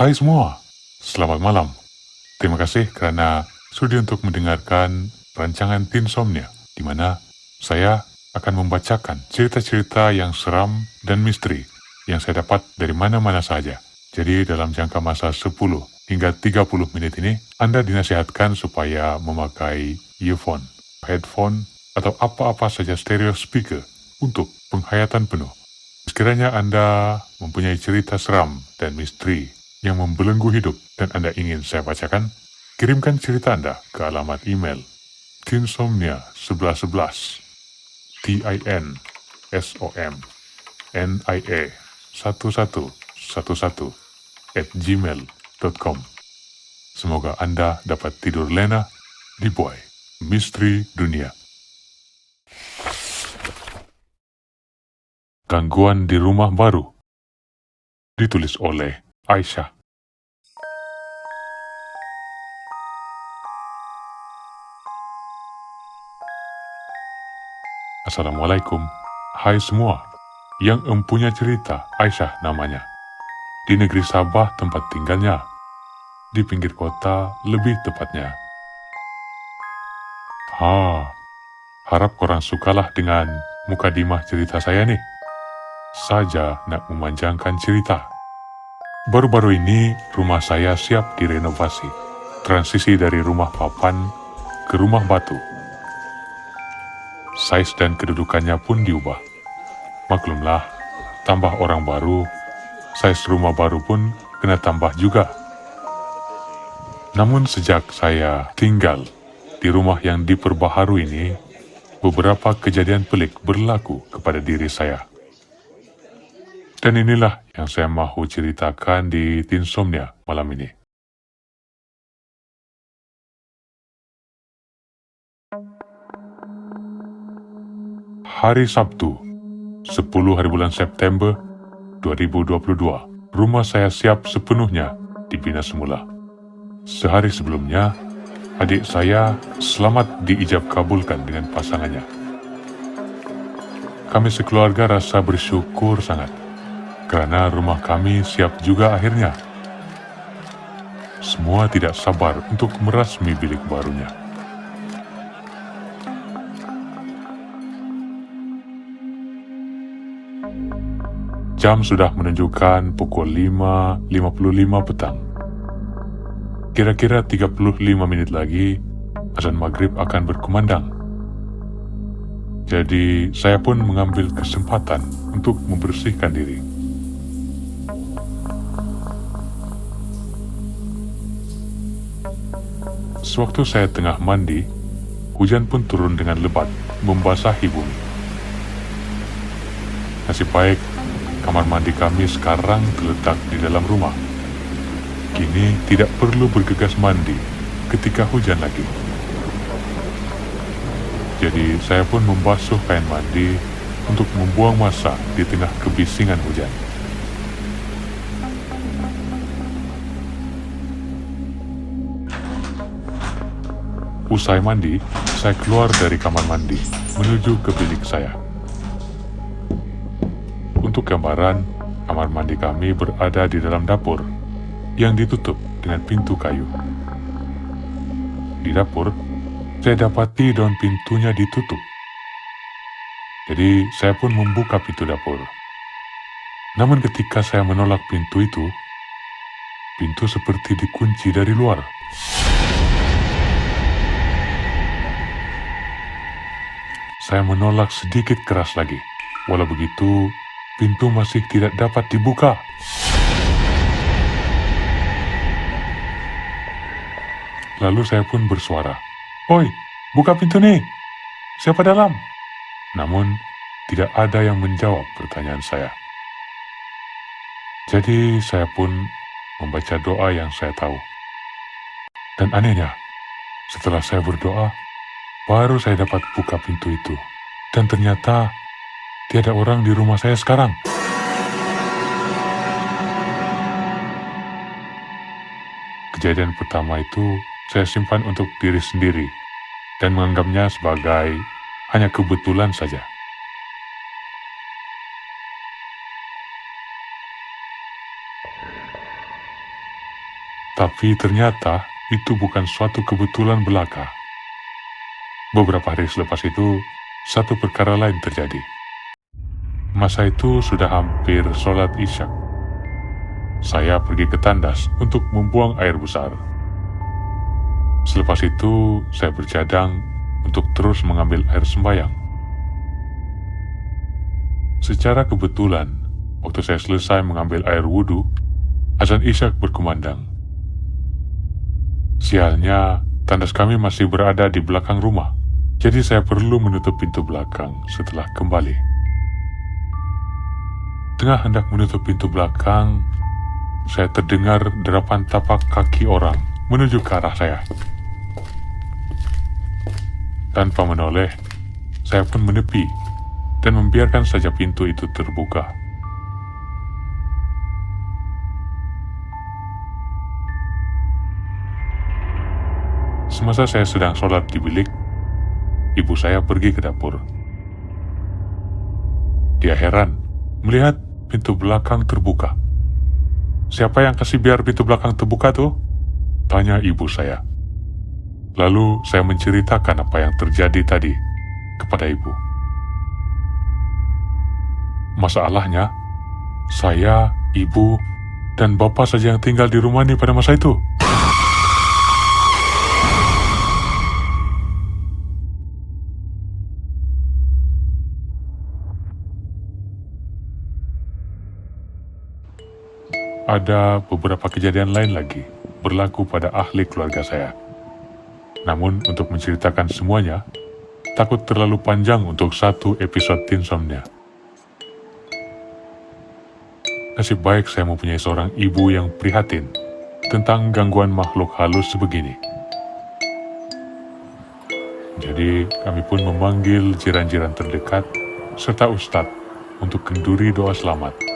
Hai semua, selamat malam. Terima kasih karena sudi untuk mendengarkan rancangan Tinsomnia, di mana saya akan membacakan cerita-cerita yang seram dan misteri yang saya dapat dari mana-mana saja. Jadi dalam jangka masa 10 hingga 30 menit ini, Anda dinasihatkan supaya memakai earphone, headphone, atau apa-apa saja stereo speaker untuk penghayatan penuh. Sekiranya Anda mempunyai cerita seram dan misteri yang membelenggu hidup dan Anda ingin saya bacakan, kirimkan cerita Anda ke alamat email tinsomnia1111 tinsomnia1111 @gmail.com. Semoga Anda dapat tidur lena di Buai Misteri Dunia. Gangguan di rumah baru, ditulis oleh Aisyah. Assalamualaikum. Hai semua, yang empunya cerita, Aisyah namanya. Di negeri Sabah tempat tinggalnya, di pinggir kota lebih tepatnya. Harap korang sukalah dengan mukadimah cerita saya nih. Saja nak memanjangkan cerita. Baru-baru ini rumah saya siap direnovasi. Transisi dari rumah papan ke rumah batu. Saiz dan kedudukannya pun diubah. Maklumlah, tambah orang baru, saiz rumah baru pun kena tambah juga. Namun sejak saya tinggal di rumah yang diperbaharui ini, beberapa kejadian pelik berlaku kepada diri saya. Dan inilah yang saya mahu ceritakan di Tinsomnia malam ini. Hari Sabtu, 10 hari bulan September 2022, rumah saya siap sepenuhnya dibina semula. Sehari sebelumnya, adik saya selamat diijab kabulkan dengan pasangannya. Kami sekeluarga rasa bersyukur sangat, kerana rumah kami siap juga akhirnya. Semua tidak sabar untuk merasmi bilik barunya. Jam sudah menunjukkan pukul 5.55 petang. Kira-kira 35 menit lagi, azan maghrib akan berkumandang. Jadi, saya pun mengambil kesempatan untuk membersihkan diri. Sewaktu saya tengah mandi, hujan pun turun dengan lebat, membasahi bumi. Nasib baik, kamar mandi kami sekarang terletak di dalam rumah. Kini tidak perlu bergegas mandi ketika hujan lagi. Jadi saya pun membasuh kain mandi untuk membuang masa di tengah kebisingan hujan. Usai mandi, saya keluar dari kamar mandi menuju ke bilik saya. Untuk gambaran, kamar mandi kami berada di dalam dapur yang ditutup dengan pintu kayu. Di dapur, saya dapati daun pintunya ditutup. Jadi, saya pun membuka pintu dapur. Namun ketika saya menolak pintu itu, pintu seperti dikunci dari luar. Saya menolak sedikit keras lagi. Walau begitu, pintu masih tidak dapat dibuka. Lalu saya pun bersuara, "Oi, buka pintu nih! Siapa dalam?" Namun, tidak ada yang menjawab pertanyaan saya. Jadi, saya pun membaca doa yang saya tahu. Dan anehnya, setelah saya berdoa, baru saya dapat buka pintu itu. Dan ternyata, tiada orang di rumah saya sekarang. Kejadian pertama itu saya simpan untuk diri sendiri dan menganggapnya sebagai hanya kebetulan saja. Tapi ternyata itu bukan suatu kebetulan belaka. Beberapa hari selepas itu, satu perkara lain terjadi. Masa itu sudah hampir sholat Isya. Saya pergi ke tandas untuk membuang air besar. Selepas itu, saya bercadang untuk terus mengambil air sembahyang. Secara kebetulan, waktu saya selesai mengambil air wudhu, azan Isya berkumandang. Sialnya, tandas kami masih berada di belakang rumah, jadi saya perlu menutup pintu belakang setelah kembali. Tengah hendak menutup pintu belakang, saya terdengar derapan tapak kaki orang menuju ke arah saya. Tanpa menoleh, saya pun menepi dan membiarkan saja pintu itu terbuka. Semasa saya sedang sholat di bilik, ibu saya pergi ke dapur. Dia heran melihat pintu belakang terbuka. "Siapa yang kasih biar pintu belakang terbuka tuh?" tanya ibu saya. Lalu saya menceritakan apa yang terjadi tadi kepada ibu. Masalahnya, saya, ibu, dan bapak saja yang tinggal di rumah ini pada masa itu. Ada beberapa kejadian lain lagi berlaku pada ahli keluarga saya. Namun untuk menceritakan semuanya, takut terlalu panjang untuk satu episode Tinsomnia. Nasib baik saya mempunyai seorang ibu yang prihatin tentang gangguan makhluk halus sebegini. Jadi kami pun memanggil jiran-jiran terdekat serta ustadz untuk kenduri doa selamat